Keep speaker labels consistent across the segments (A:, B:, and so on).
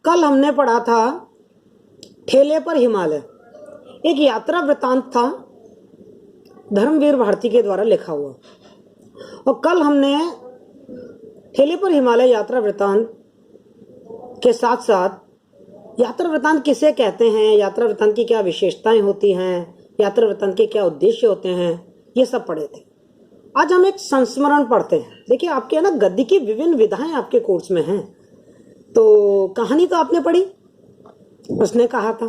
A: कल हमने पढ़ा था ठेले पर हिमालय, एक यात्रा वृतांत था धर्मवीर भारती के द्वारा लिखा हुआ। और कल हमने ठेले पर हिमालय यात्रा वृतांत के साथ साथ यात्रा वृतांत किसे कहते हैं, यात्रा वृतांत की क्या विशेषताएं होती हैं, यात्रा वृतांत के क्या उद्देश्य होते हैं, ये सब पढ़े थे। आज हम एक संस्मरण पढ़ते हैं। देखिए आपके ना गद्य की विभिन्न विधाएं आपके कोर्स में हैं। तो कहानी तो आपने पढ़ी, उसने कहा था।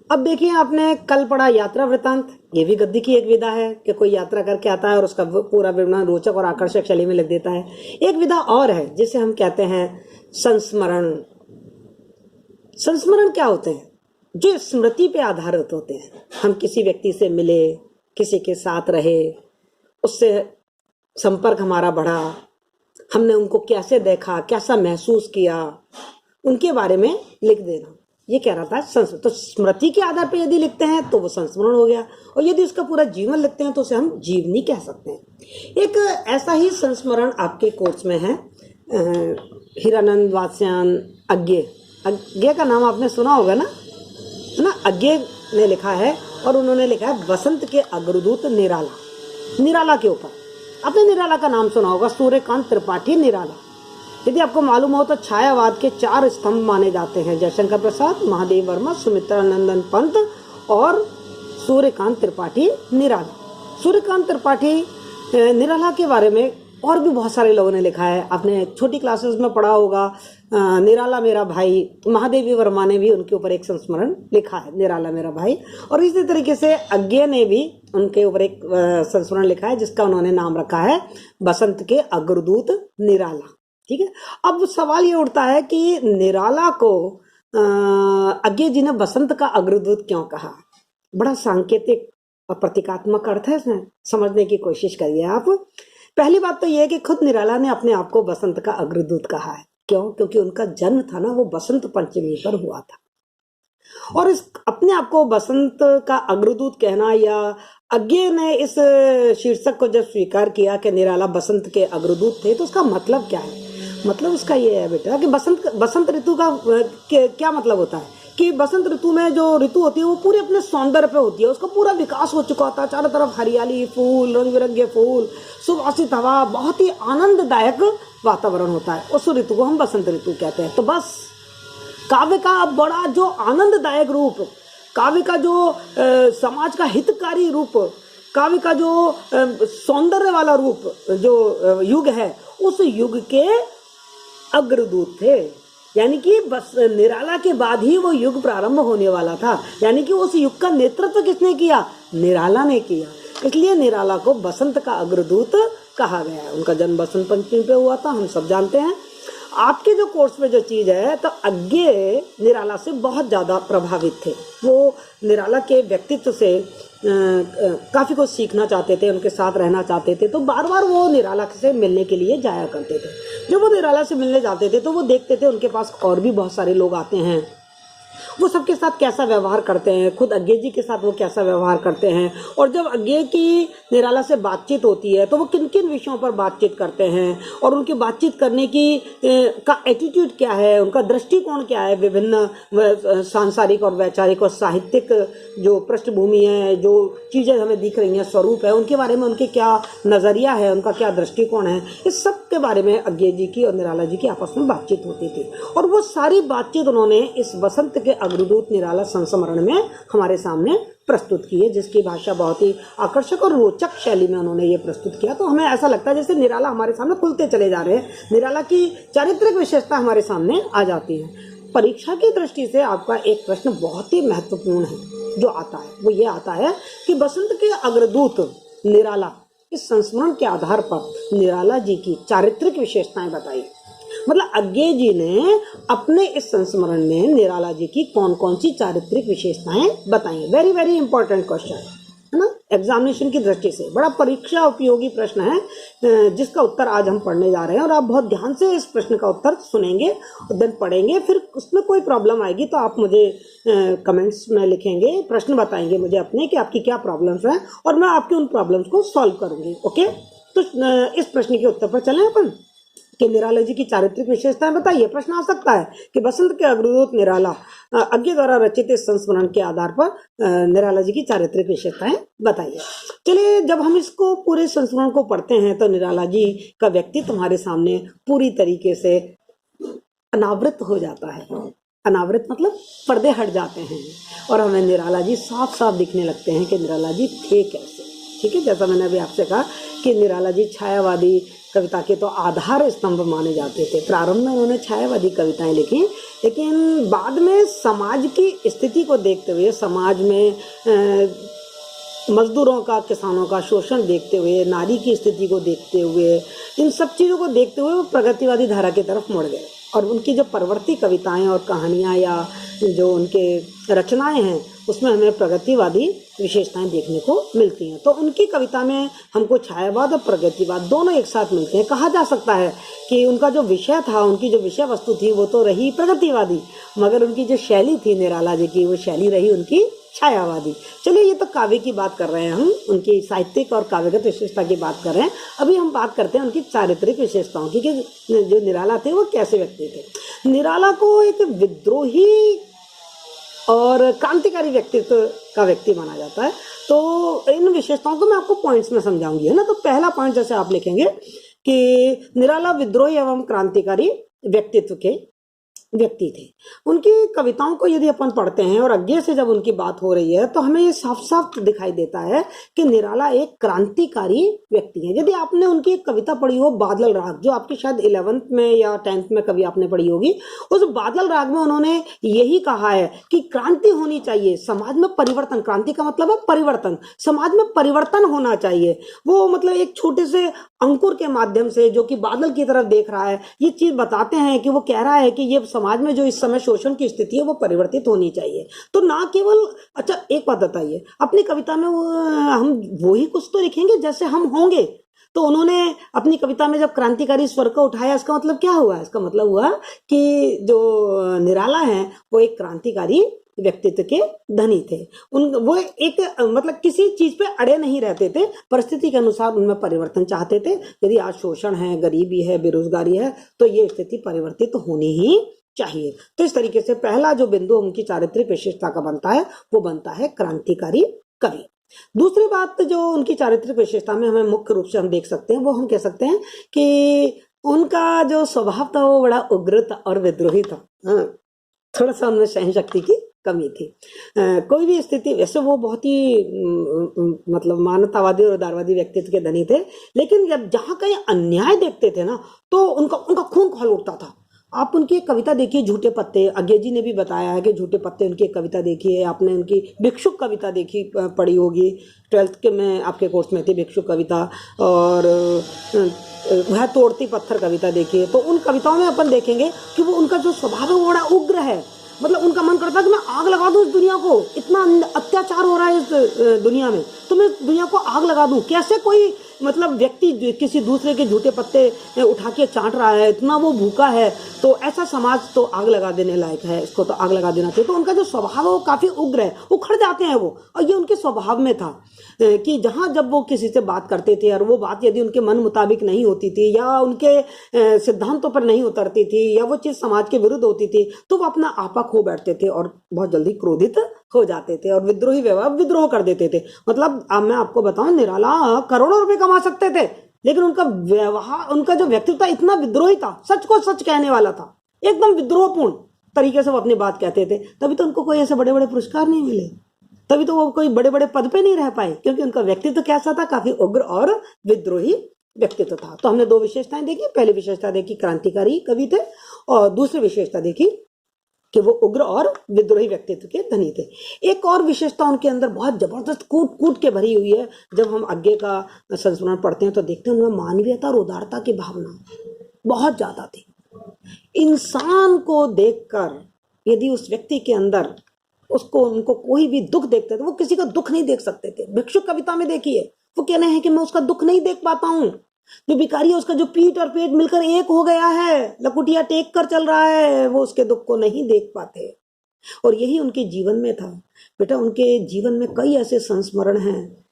A: अब देखिए आपने कल पढ़ा यात्रा वृतांत, ये भी गद्य की एक विधा है कि कोई यात्रा करके आता है और उसका पूरा विवरण रोचक और आकर्षक शैली में लिख देता है। एक विधा और है जिसे हम कहते हैं संस्मरण। संस्मरण क्या होते हैं? जो स्मृति पे आधारित होते हैं। हम किसी व्यक्ति से मिले, किसी के साथ रहे, उससे संपर्क हमारा बढ़ा, हमने उनको कैसे देखा, कैसा महसूस किया, उनके बारे में लिख देना, ये कह रहा था संस्मरण। तो स्मृति के आधार पर यदि लिखते हैं तो वो संस्मरण हो गया, और यदि उसका पूरा जीवन लिखते हैं तो उसे हम जीवनी कह सकते हैं। एक ऐसा ही संस्मरण आपके कोर्स में है, हीरानंद वात्स्यायन अज्ञे। अज्ञे का नाम आपने सुना होगा ना, है ना? अज्ञे ने लिखा है और उन्होंने लिखा है बसंत के अग्रदूत निराला। निराला के ऊपर आपने निराला का नाम सुना होगा, सूर्यकांत त्रिपाठी निराला। यदि आपको मालूम हो तो छायावाद के 4 स्तंभ माने जाते हैं, जयशंकर प्रसाद, महादेव वर्मा, सुमित्रा नंदन पंत और सूर्यकांत त्रिपाठी निराला। सूर्यकांत त्रिपाठी निराला के बारे में और भी बहुत सारे लोगों ने लिखा है। आपने छोटी क्लासेस में पढ़ा होगा, निराला मेरा भाई, महादेवी वर्मा ने भी उनके ऊपर एक संस्मरण लिखा है, निराला मेरा भाई। और इसी तरीके से अज्ञे ने भी उनके ऊपर एक संस्मरण लिखा है जिसका उन्होंने नाम रखा है बसंत के अग्रदूत निराला। ठीक है। अब सवाल ये उठता है कि निराला को अज्ञे जी ने बसंत का अग्रदूत क्यों कहा? बड़ा सांकेतिक और प्रतीकात्मक अर्थ है इसमें, समझने की कोशिश करिए आप। पहली बात तो यह है कि खुद निराला ने अपने आप को बसंत का अग्रदूत कहा है। क्यों? क्योंकि उनका जन्म था ना, वो बसंत पंचमी पर हुआ था। और इस अपने आप को बसंत का अग्रदूत कहना, या अज्ञे ने इस शीर्षक को जब स्वीकार किया कि निराला बसंत के अग्रदूत थे, तो उसका मतलब क्या है? मतलब उसका ये है बेटा कि बसंत ऋतु का क्या मतलब होता है कि बसंत ऋतु में जो ऋतु होती है वो पूरे अपने सौंदर्य पे होती है, उसका पूरा विकास हो चुका होता है, चारों तरफ हरियाली, फूल, रंग बिरंगे फूल, सुवासित हवा, बहुत ही आनंददायक वातावरण होता है। उस ऋतु को हम बसंत ऋतु कहते हैं। तो बस काव्य का बड़ा जो आनंददायक रूप, काव्य का जो समाज का हितकारी रूप, काव्य का जो सौंदर्य वाला रूप जो युग है, उस युग के अग्रदूत थे। यानी कि बस निराला के बाद ही वो युग प्रारंभ होने वाला था। यानी कि उस युग का नेतृत्व किसने किया? निराला ने किया। इसलिए निराला को बसंत का अग्रदूत कहा गया है। उनका जन्म बसंत पंचमी पे हुआ था, हम सब जानते हैं। आपके जो कोर्स में जो चीज़ है, तो अज्ञे निराला से बहुत ज़्यादा प्रभावित थे। वो निराला के व्यक्तित्व से काफ़ी कुछ सीखना चाहते थे, उनके साथ रहना चाहते थे। तो बार बार वो निराला से मिलने के लिए जाया करते थे। जब वो निराला से मिलने जाते थे तो वो देखते थे उनके पास और भी बहुत सारे लोग आते हैं, वो सबके साथ कैसा व्यवहार करते हैं, खुद अज्ञे जी के साथ वो कैसा व्यवहार करते हैं। और जब अज्ञे की निराला से बातचीत होती है तो वो किन किन विषयों पर बातचीत करते हैं, और उनकी बातचीत करने की का एटीट्यूड क्या है, उनका दृष्टिकोण क्या है, विभिन्न सांसारिक और वैचारिक और साहित्यिक जो पृष्ठभूमि है, जो चीज़ें हमें दिख रही हैं, स्वरूप है, उनके बारे में उनके क्या नज़रिया है, उनका क्या दृष्टिकोण है, इस सब के बारे में अज्ञे जी की और निराला जी की आपस में बातचीत होती थी। और वो सारी बातचीत उन्होंने इस बसंत के अग्रदूत निराला संस्मरण में हमारे सामने प्रस्तुत की है, जिसकी भाषा बहुत ही आकर्षक और रोचक शैली में उन्होंने ये प्रस्तुत किया। तो हमें ऐसा लगता है जैसे निराला हमारे सामने खुलते चले जा रहे हैं, निराला की चारित्रिक विशेषता हमारे सामने आ जाती है। परीक्षा की दृष्टि से आपका एक प्रश्न बहुत ही महत्वपूर्ण है जो आता है, वो ये आता है कि बसंत के अग्रदूत निराला, इस संस्मरण के आधार पर निराला जी की चारित्रिक विशेषताएं बताई। मतलब अज्ञे जी ने अपने इस संस्मरण में निराला जी की कौन कौन सी चारित्रिक विशेषताएं बताई। वेरी वेरी इंपॉर्टेंट क्वेश्चन है ना, एग्जामिनेशन की दृष्टि से बड़ा परीक्षा उपयोगी प्रश्न है, जिसका उत्तर आज हम पढ़ने जा रहे हैं। और आप बहुत ध्यान से इस प्रश्न का उत्तर सुनेंगे और देन पढ़ेंगे। फिर उसमें कोई प्रॉब्लम आएगी तो आप मुझे कमेंट्स में लिखेंगे, प्रश्न बताएंगे मुझे अपने कि आपकी क्या प्रॉब्लम्स हैं, और मैं आपके उन प्रॉब्लम्स को सॉल्व करूंगी। ओके, तो इस प्रश्न के उत्तर पर चलें अपन। कि निराला जी की चारित्रिक विशेषताएं बताइए। प्रश्न आ सकता है कि बसंत के अग्रदूत निराला अज्ञे द्वारा रचित इस संस्मरण के आधार पर निराला जी की चारित्रिक विशेषताएं बताइए। चलिए, जब हम इसको पूरे संस्मरण को पढ़ते हैं तो निराला जी का व्यक्तित्व हमारे सामने पूरी तरीके से अनावृत हो जाता है। अनावृत मतलब पर्दे हट जाते हैं और हमें निराला जी साफ साफ दिखने लगते हैं कि निराला जी थे कैसे। ठीक है, जैसा मैंने अभी आपसे कहा कि निराला जी छायावादी कविता के तो आधार स्तंभ माने जाते थे। प्रारंभ में उन्होंने छायावादी कविताएं लिखी, लेकिन बाद में समाज की स्थिति को देखते हुए, समाज में मजदूरों का, किसानों का शोषण देखते हुए, नारी की स्थिति को देखते हुए, इन सब चीज़ों को देखते हुए वो प्रगतिवादी धारा की तरफ मुड़ गए और उनकी जो परवर्ती कविताएं और कहानियां या जो उनके रचनाएं हैं उसमें हमें प्रगतिवादी विशेषताएं देखने को मिलती हैं। तो उनकी कविता में हमको छायावाद और प्रगतिवाद दोनों एक साथ मिलते हैं। कहा जा सकता है कि उनका जो विषय था, उनकी जो विषय वस्तु थी वो तो रही प्रगतिवादी, मगर उनकी जो शैली थी निराला जी की, वो शैली रही उनकी छायावादी। चलिए, ये तो काव्य की बात कर रहे हैं, हम उनकी साहित्यिक और काव्यगत विशेषता की बात कर रहे हैं। अभी हम बात करते हैं उनकी चारित्रिक विशेषताओं की कि जो निराला थे वो कैसे व्यक्ति थे। निराला को एक विद्रोही और क्रांतिकारी व्यक्तित्व का व्यक्ति माना जाता है। तो इन विशेषताओं को मैं आपको पॉइंट्स में समझाऊंगी, है ना। तो पहला पॉइंट जैसे आप लिखेंगे कि निराला विद्रोही एवं क्रांतिकारी व्यक्तित्व के व्यक्ति थे। उनकी कविताओं को यदि अपन पढ़ते हैं और आगे से जब उनकी बात हो रही है तो हमें ये साफ साफ दिखाई देता है कि निराला एक क्रांतिकारी व्यक्ति है। यदि आपने उनकी एक कविता पढ़ी हो बादल राग, जो आपकी शायद 11th में या 10th में कभी आपने पढ़ी होगी, उस बादल राग में उन्होंने यही कहा है कि क्रांति होनी चाहिए, समाज में परिवर्तन, क्रांति का मतलब है परिवर्तन, समाज में परिवर्तन होना चाहिए। वो मतलब एक छोटे से अंकुर के माध्यम से जो कि बादल की तरफ देख रहा है, ये चीज बताते हैं कि वो कह रहा है कि ये समाज में जो इस समय शोषण की स्थिति है वो परिवर्तित होनी चाहिए। तो ना केवल, अच्छा एक बात बताइए, अपनी कविता में हम वही कुछ तो लिखेंगे जैसे हम होंगे। तो उन्होंने अपनी कविता में जब क्रांतिकारी स्वर को उठाया, इसका मतलब क्या हुआ? इसका मतलब हुआ कि जो निराला है वो एक क्रांतिकारी व्यक्तित्व के धनी थे। वो एक मतलब किसी चीज पे अड़े नहीं रहते थे, परिस्थिति के अनुसार उनमें परिवर्तन चाहते थे। यदि आज शोषण है, गरीबी है, बेरोजगारी है, तो ये स्थिति परिवर्तित होनी ही चाहिए। तो इस तरीके से पहला जो बिंदु उनकी चारित्रिक विशेषता का बनता है वो बनता है क्रांतिकारी कवि। दूसरी बात जो उनकी चारित्रिक विशेषता में हमें मुख्य रूप से हम देख सकते हैं, वो हम कह सकते हैं कि उनका जो स्वभाव था वो बड़ा उग्र था और विद्रोही था। थोड़ा सा उनमें सहन शक्ति की कमी थी। कोई भी स्थिति, वैसे वो बहुत ही मतलब मानवतावादी और उदारवादी व्यक्तित्व के धनी थे, लेकिन जब जहां कहीं अन्याय देखते थे ना तो उनका खून खौल उठता था। आप उनकी एक कविता देखिए, झूठे पत्ते, अज्ञे जी ने भी बताया है कि झूठे पत्ते उनकी एक कविता देखी है। आपने उनकी भिक्षुक कविता देखी पढ़ी होगी, 12th के में आपके कोर्स में थी भिक्षुक कविता। और वह तोड़ती पत्थर कविता देखिए। तो उन कविताओं में अपन देखेंगे कि वो उनका जो स्वभाव है वो बड़ा उग्र है। मतलब उनका मन करता है कि मैं आग लगा दूं इस दुनिया को, इतना अत्याचार हो रहा है इस दुनिया में, तो मैं दुनिया को आग लगा दूं। कैसे कोई मतलब व्यक्ति किसी दूसरे के झूठे पत्ते उठा के चाट रहा है, इतना वो भूखा है, तो ऐसा समाज तो आग लगा देने लायक है, इसको तो आग लगा देना चाहिए। तो उनका जो स्वभाव है वो काफी उग्र है, उखड़ जाते हैं वो। और ये उनके स्वभाव में था कि जहां जब वो किसी से बात करते थे और वो बात यदि उनके मन मुताबिक नहीं होती थी या उनके सिद्धांतों पर नहीं उतरती थी या वो चीज समाज के विरुद्ध होती थी, तो वो अपना आपा खो बैठते थे और बहुत जल्दी क्रोधित हो जाते थे और विद्रोही व्यवहार विद्रोह कर देते थे। मतलब अब मैं आपको बताऊं, निराला करोड़ों रुपए कमा सकते थे, लेकिन उनका व्यवहार, उनका जो व्यक्तित्व था इतना विद्रोही था, सच को सच कहने वाला था, एकदम विद्रोहपूर्ण तरीके से वो अपनी बात कहते थे। तभी तो उनको कोई ऐसे बड़े बड़े पुरस्कार नहीं मिले, तभी तो वो कोई बड़े बड़े पद पे नहीं रह पाए, क्योंकि उनका व्यक्तित्व कैसा था? काफी उग्र और विद्रोही व्यक्तित्व था। तो हमने दो विशेषताएं देखी। पहली विशेषता देखी क्रांतिकारी कवि थे और दूसरी विशेषता देखी कि वो उग्र और विद्रोही व्यक्तित्व के धनी थे। एक और विशेषता उनके अंदर बहुत जबरदस्त कूट कूट के भरी हुई है। जब हम आगे का संस्मरण पढ़ते हैं तो देखते हैं उनमें मानवीयता और उदारता की भावना बहुत ज्यादा थी। इंसान को देखकर यदि उस व्यक्ति के अंदर उनको कोई भी दुख देखते थे, वो किसी का दुख नहीं देख सकते थे। भिक्षुक कविता में देखिए, वो कहने हैं कि मैं उसका दुख नहीं देख पाता हूं। जो भिखारी है उसका जो पीठ और पेट मिलकर एक हो गया है, लकुटिया टेक कर चल रहा है, वो उसके दुख को नहीं देख पाते। और यही उनके जीवन में था। बेटा, उनके जीवन में कई ऐसे संस्मरण हैं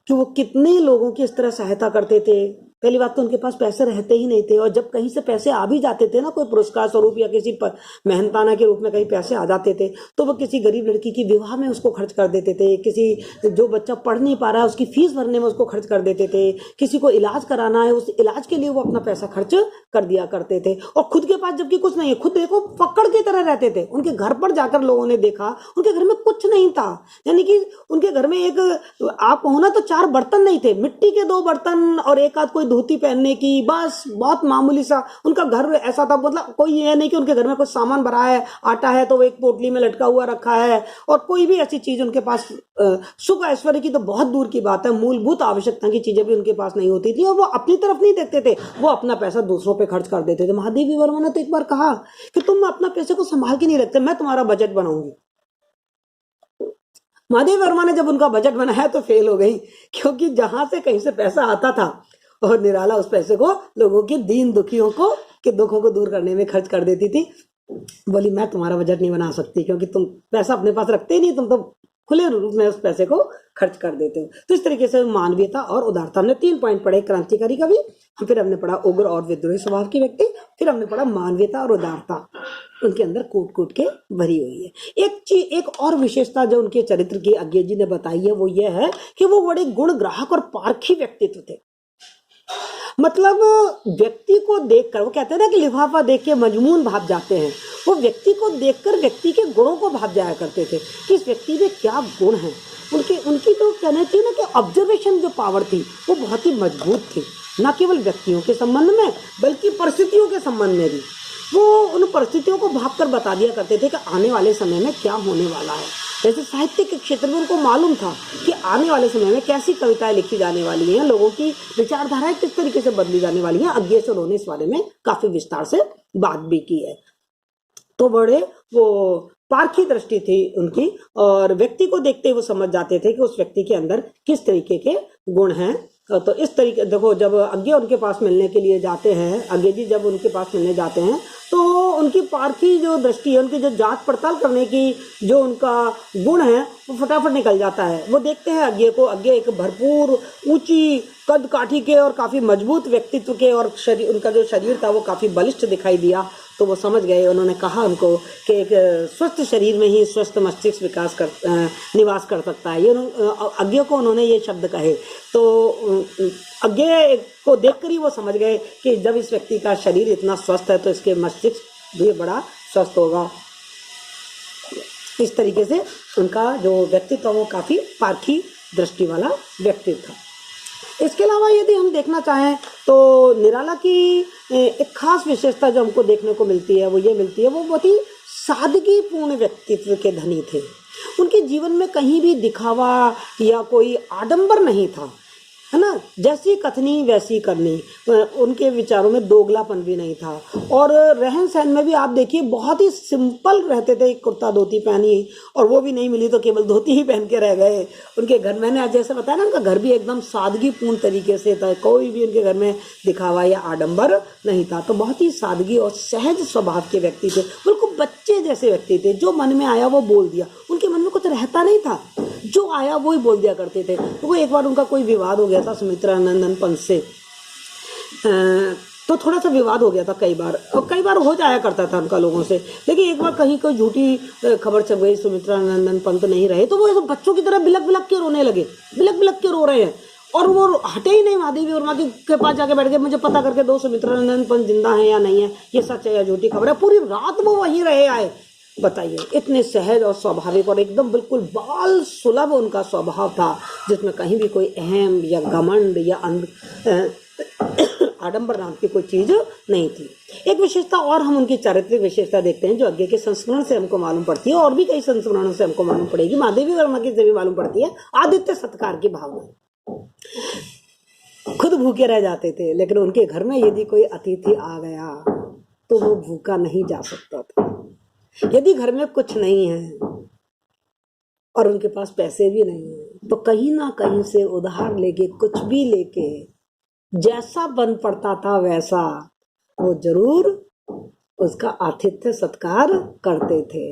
A: कि वो कितने लोगों की इस तरह सहायता करते थे पहली बात तो उनके पास पैसे रहते ही नहीं थे, और जब कहीं से पैसे आ भी जाते थे ना, कोई पुरस्कार स्वरूप या किसी मेहनताना के रूप में कहीं पैसे आ जाते थे, तो वो किसी गरीब लड़की की विवाह में उसको खर्च कर देते थे, किसी जो बच्चा पढ़ नहीं पा रहा है उसकी फीस भरने में उसको खर्च कर देते थे, किसी को इलाज कराना है उस इलाज के लिए वो अपना पैसा खर्च कर दिया करते थे, और खुद के पास जबकि कुछ नहीं है, खुद देखो पकड़ की तरह रहते थे। उनके घर पर जाकर लोगों ने देखा उनके घर में कुछ नहीं था, यानी कि उनके घर में एक आप कहो ना तो 4 बर्तन नहीं थे, मिट्टी के 2 बर्तन और एक आध कोई धोती पहनने की, बस बहुत मामूली सा उनका घर ऐसा था। मतलब कोई ये नहीं कि उनके घर में कुछ सामान भरा है, आटा है तो वो एक पोटली में लटका हुआ रखा है, और कोई भी ऐसी चीज उनके पास सुख ऐश्वर्य की तो बहुत दूर की बात है, मूलभूत आवश्यकता की चीजें भी उनके पास नहीं होती थी, और वो अपनी तरफ नहीं देखते थे, वो अपना पैसा दूसरों पे खर्च कर देते थे। महादेवी वर्मा ने तो एक बार कहा कि तुम अपना पैसे को संभाल के नहीं रखते, मैं तुम्हारा बजट बनाऊंगी। महादेव वर्मा ने जब उनका बजट बनाया तो फेल हो गई, क्योंकि जहां से कहीं से पैसा आता था और निराला उस पैसे को लोगों के दीन दुखियों को के दुखों को दूर करने में खर्च कर देती थी। बोली मैं तुम्हारा बजट नहीं बना सकती, क्योंकि तुम पैसा अपने पास रखते ही नहीं, तुम तो खुले रूप में उस पैसे को खर्च कर देते हो। तो इस तरीके से मानवीयता और उदारता, हमने 3 पॉइंट पढ़े, क्रांतिकारी का भी, फिर हमने पढ़ा उग्र और विद्रोही स्वभाव के व्यक्ति, फिर हमने पढ़ा मानवीयता और उदारता उनके अंदर कूट कूट के भरी हुई है। एक और विशेषता जो उनके चरित्र की अज्ञे जी ने बताई है वो ये है कि वो बड़े गुण ग्राहक और पारखी व्यक्तित्व थे। मतलब व्यक्ति को देखकर, वो कहते हैं ना कि लिफाफा देख के मजमून भाप जाते हैं, वो व्यक्ति को देखकर व्यक्ति के गुणों को भाप जाया करते थे कि इस व्यक्ति में क्या गुण है। उनकी तो कहना चाहिए ना कि ऑब्जर्वेशन जो पावर थी वो बहुत ही मजबूत थी, न केवल व्यक्तियों के संबंध में बल्कि परिस्थितियों के संबंध में भी। वो उन परिस्थितियों को भाप कर बता दिया करते थे कि आने वाले समय में क्या होने वाला है। जैसे साहित्य के क्षेत्र में उनको मालूम था कि आने वाले समय में कैसी कविताएं लिखी जाने वाली हैं, लोगों की विचारधाराएं किस तरीके से बदली जाने वाली हैं। अज्ञे से उन्होंने इस बारे में काफी विस्तार से बात भी की है। तो बड़े वो पारखी दृष्टि थी उनकी, और व्यक्ति को देखते ही वो समझ जाते थे कि उस व्यक्ति के अंदर किस तरीके के गुण हैं। तो इस तरीके देखो, जब अज्ञे उनके पास मिलने के लिए जाते हैं, अज्ञे जी जब उनके पास मिलने जाते हैं तो उनकी पारखी जो दृष्टि है, उनकी जो जांच पड़ताल करने की जो उनका गुण है वो फटाफट निकल जाता है। वो देखते हैं अज्ञे को, अज्ञे एक भरपूर ऊंची कद काठी के और काफी मजबूत व्यक्तित्व के, और शरीर उनका जो शरीर था वो काफी बलिष्ठ दिखाई दिया। तो वो समझ गए, उन्होंने कहा उनको कि एक स्वस्थ शरीर में ही स्वस्थ मस्तिष्क निवास कर सकता है। ये अज्ञे को उन्होंने ये शब्द कहे। तो अज्ञे को देखकर ही वो समझ गए कि जब इस व्यक्ति का शरीर इतना स्वस्थ है तो इसके मस्तिष्क भी बड़ा स्वस्थ होगा। इस तरीके से उनका जो व्यक्तित्व वो काफी पारखी दृष्टि वाला व्यक्तित्व था। इसके अलावा यदि हम देखना चाहें तो निराला की एक खास विशेषता जो हमको देखने को मिलती है वो ये मिलती है, वो बहुत ही सादगीपूर्ण व्यक्तित्व के धनी थे। उनके जीवन में कहीं भी दिखावा या कोई आडंबर नहीं था, है ना। जैसी कथनी वैसी करनी, उनके विचारों में दोगलापन भी नहीं था, और रहन सहन में भी आप देखिए बहुत ही सिंपल रहते थे। कुर्ता धोती पहनी और वो भी नहीं मिली तो केवल धोती ही पहन के रह गए। उनके घर, मैंने आज जैसे बताया ना, उनका घर भी एकदम सादगीपूर्ण तरीके से था, कोई भी उनके घर में दिखावा या आडंबर नहीं था। तो बहुत ही सादगी और सहज स्वभाव के व्यक्ति थे, बिल्कुल बच्चे जैसे व्यक्ति थे। जो मन में आया वो बोल दिया, उनके मन में कुछ रहता नहीं था, जो आया वो ही बोल दिया करते थे। तो एक बार उनका कोई विवाद हो गया था सुमित्रा नंदन पंत से, तो थोड़ा सा विवाद हो गया था कई बार, और कई बार हो जाया करता था उनका लोगों से। लेकिन एक बार कहीं कोई झूठी खबर चल गई, सुमित्रा नंदन पंत नहीं रहे, तो वो ऐसे बच्चों की तरह बिलक बिलक के रोने लगे, बिलक बिलक के रो रहे हैं, और वो हटे ही नहीं महादेवी वर्मा के पास जाके बैठ गए, मुझे पता करके दो सुमित्रा नंदन पंत जिंदा है या नहीं है, ये सच है या झूठी खबर है। पूरी रात वो वहीं रहे आए। बताइए, इतने सहज और स्वाभाविक और एकदम बिल्कुल बाल सुलभ उनका स्वभाव था, जिसमें कहीं भी कोई अहम या घमंड या आडंबर नाम की कोई चीज नहीं थी। एक विशेषता और हम उनकी चारित्रिक विशेषता देखते हैं जो अज्ञे के संस्मरण से हमको मालूम पड़ती है, और भी कई संस्मरणों से हमको मालूम पड़ेगी, महादेवी वर्मा की से भी मालूम पड़ती है। आदित्य सत्कार की भावना। खुद भूखे रह जाते थे, लेकिन उनके घर में यदि कोई अतिथि आ गया तो वो भूखा नहीं जा सकता था। यदि घर में कुछ नहीं है और उनके पास पैसे भी नहीं है, तो कहीं ना कहीं से उधार लेके, कुछ भी लेके, जैसा बन पड़ता था वैसा वो जरूर उसका आतिथ्य सत्कार करते थे।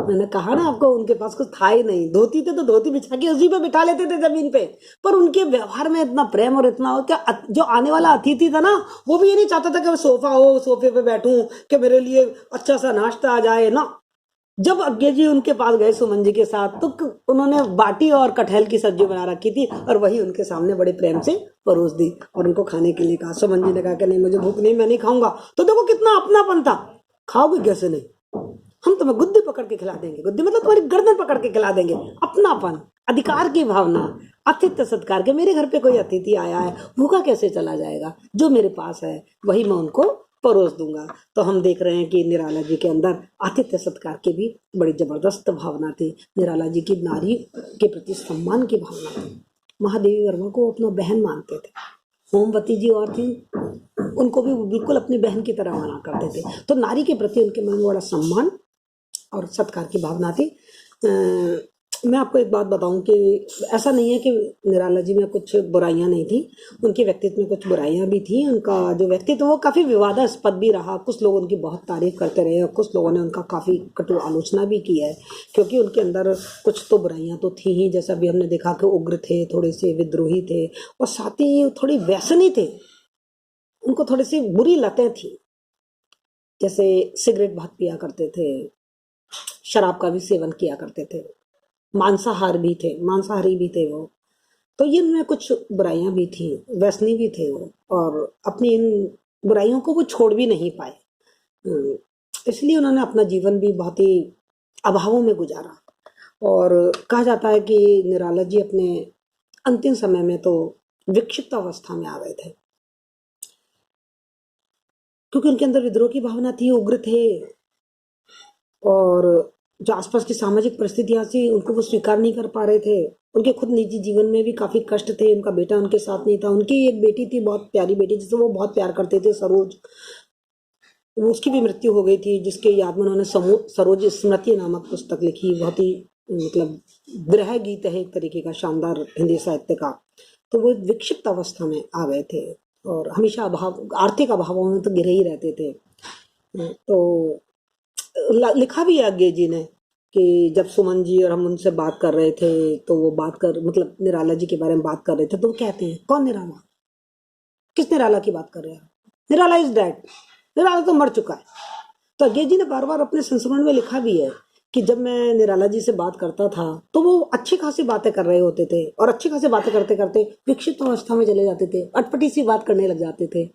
A: मैंने कहा ना आपको, उनके पास कुछ था ही नहीं। धोती थे तो धोती बिछा के उसी पे बिठा लेते थे जमीन पे, पर उनके व्यवहार में इतना प्रेम और इतना क्या, जो आने वाला अतिथि था ना, वो भी ये नहीं चाहता था कि सोफा हो, सोफे पे बैठूं, कि मेरे लिए अच्छा सा नाश्ता आ जाए ना। जब अज्ञे जी उनके पास गए सुमन जी के साथ, तो उन्होंने बाटी और कटहल की सब्जी बना रखी थी और वही उनके सामने बड़े प्रेम से परोस दी और उनको खाने के लिए कहा। सुमन जी ने कहा कि नहीं, मुझे भूख नहीं, मैं नहीं खाऊंगा। तो देखो कितना अपनापन था। खाओगे कैसे नहीं, हम तुम्हें गुद्दी पकड़ के खिला देंगे। गुद्दी मतलब तुम्हारी गर्दन पकड़ के खिला देंगे। अपनापन, अधिकार की भावना, आतिथ्य सत्कार के। मेरे घर पे कोई अतिथि आया है, भूखा कैसे चला जाएगा, जो मेरे पास है वही मैं उनको परोस दूंगा। तो हम देख रहे हैं कि निराला जी के अंदर आतिथ्य सत्कार की भी बड़ी जबरदस्त भावना थी। निराला जी की नारी के प्रति सम्मान की भावना थी। महादेवी वर्मा को अपना बहन मानते थे। ओमवती जी और थी, उनको भी बिल्कुल अपनी बहन की तरह माना करते थे। तो नारी के प्रति उनके मन में बड़ा सम्मान और सत्कार की भावना थी। मैं आपको एक बात बताऊं कि ऐसा नहीं है कि निराला जी में कुछ बुराइयां नहीं थी, उनके व्यक्तित्व में कुछ बुराइयां भी थी। उनका जो व्यक्तित्व वो काफ़ी विवादास्पद भी रहा। कुछ लोग उनकी बहुत तारीफ करते रहे और कुछ लोगों ने उनका काफ़ी कटु आलोचना भी की है, क्योंकि उनके अंदर कुछ तो बुराइयां तो थी ही। जैसा भी हमने देखा कि उग्र थे, थोड़े से विद्रोही थे और साथ ही थोड़ी व्यसनी थे। उनको थोड़ी सी बुरी लतें थी, जैसे सिगरेट बहुत पिया करते थे, शराब का भी सेवन किया करते थे, मांसाहारी भी थे वो। तो ये उनमें कुछ बुराइयां भी थी, व्यसनी भी थे वो, और अपनी इन बुराइयों को वो छोड़ भी नहीं पाए। इसलिए उन्होंने अपना जीवन भी बहुत ही अभावों में गुजारा। और कहा जाता है कि निराला जी अपने अंतिम समय में तो विक्षिप्त अवस्था में आ गए थे, क्योंकि उनके अंदर विद्रोह की भावना थी, उग्र थे, और जो आसपास की सामाजिक परिस्थितियां थी उनको वो स्वीकार नहीं कर पा रहे थे। उनके खुद निजी जीवन में भी काफी कष्ट थे। उनका बेटा उनके साथ नहीं था। उनकी एक बेटी थी, बहुत प्यारी बेटी, जिसे वो बहुत प्यार करते थे, सरोज। वो उसकी भी मृत्यु हो गई थी, जिसके याद में उन्होंने सरोज स्मृति नामक पुस्तक लिखी। बहुत ही मतलब विरह गीत है एक तरीके का, शानदार हिंदी साहित्य का। तो वो विक्षिप्त अवस्था में आ गए थे और हमेशा अभाव, आर्थिक अभावों में तो गिरे ही रहते थे। तो लिखा भी है अज्ञे जी ने कि जब सुमन जी और हम उनसे बात कर रहे थे, तो वो बात कर मतलब निराला जी के बारे में बात कर रहे थे, तो वो कहते हैं, कौन निराला, किस निराला की बात कर रहे हैं, निराला इज डेड, निराला तो मर चुका है। तो अज्ञे जी ने बार बार अपने संस्मरण में लिखा भी है कि जब मैं निराला जी से बात करता था तो वो अच्छी खासी बातें कर रहे होते थे, और अच्छी खासी बातें करते करते विक्षिप्त अवस्था में चले जाते थे, अटपटी सी बात करने लग जाते थे,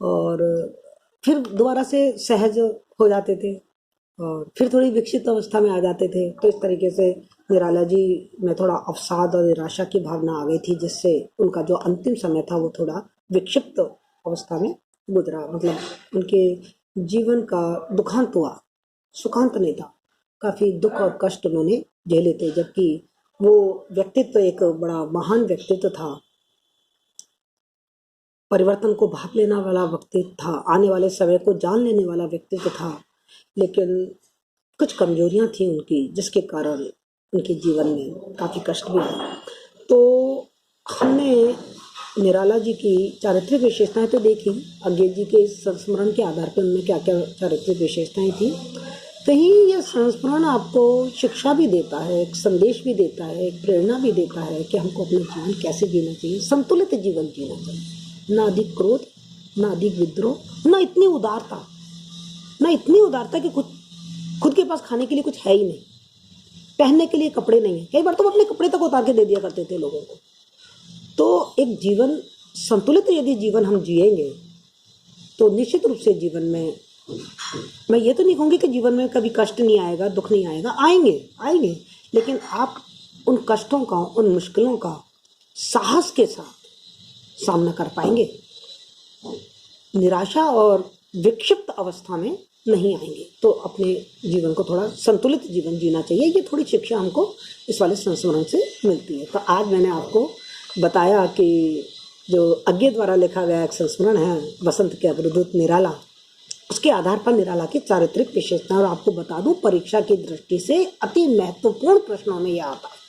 A: और फिर दोबारा से सहज हो जाते थे, और फिर थोड़ी विकसित अवस्था में आ जाते थे। तो इस तरीके से निराला जी में थोड़ा अवसाद और निराशा की भावना आ गई थी, जिससे उनका जो अंतिम समय था वो थोड़ा विक्षिप्त अवस्था में गुजरा। मतलब उनके जीवन का दुखांत हुआ, सुखांत नहीं था। काफ़ी दुख और कष्ट उन्होंने झेले थे, जबकि वो व्यक्तित्व एक बड़ा महान व्यक्तित्व था, परिवर्तन को भाप लेने वाला व्यक्तित्व था, आने वाले समय को जान लेने वाला व्यक्तित्व था। लेकिन कुछ कमजोरियां थी उनकी, जिसके कारण उनके जीवन में काफ़ी कष्ट भी आया। तो हमने निराला जी की चारित्रिक विशेषताएं तो देखी, अज्ञे जी के संस्मरण के आधार पर उनमें क्या क्या चारित्रिक विशेषताएं थी। कहीं यह संस्मरण आपको शिक्षा भी देता है, एक संदेश भी देता है, एक प्रेरणा भी देता है कि हमको अपना जीवन कैसे जीना चाहिए, संतुलित जीवन जीना चाहिए। ना अधिक क्रोध, ना अधिक विद्रोह, ना इतनी उदारता कि कुछ खुद के पास खाने के लिए कुछ है ही नहीं, पहनने के लिए कपड़े नहीं है। कई बार तो अपने कपड़े तक उतार के दे दिया करते थे लोगों को। तो एक जीवन संतुलित यदि जीवन हम जिएंगे तो निश्चित रूप से जीवन में, मैं ये तो नहीं कहूँगी कि जीवन में कभी कष्ट नहीं आएगा, दुख नहीं आएगा, आएंगे, लेकिन आप उन कष्टों का, उन मुश्किलों का साहस के साथ सामना कर पाएंगे, निराशा और विक्षिप्त अवस्था में नहीं आएंगे। तो अपने जीवन को थोड़ा संतुलित जीवन जीना चाहिए। ये थोड़ी शिक्षा हमको इस वाले संस्मरण से मिलती है। तो आज मैंने आपको बताया कि जो अज्ञे द्वारा लिखा गया एक संस्मरण है, वसंत के अग्रदूत निराला, उसके आधार पर निराला की चारित्रिक विशेषता। और आपको बता दूं, परीक्षा की दृष्टि से अति महत्वपूर्ण प्रश्नों में यह आता है।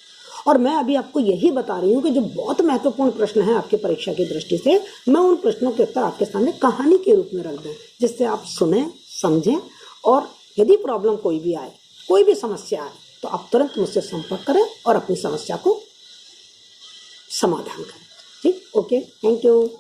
A: और मैं अभी आपको यही बता रही हूँ कि जो बहुत महत्वपूर्ण प्रश्न है आपके परीक्षा की दृष्टि से, मैं उन प्रश्नों के उत्तर आपके सामने कहानी के रूप में रख दूँ, जिससे आप सुने, समझें, और यदि प्रॉब्लम कोई भी आए कोई भी समस्या है तो आप तुरंत मुझसे संपर्क करें और अपनी समस्या को समाधान करें। ठीक, ओके, थैंक यू।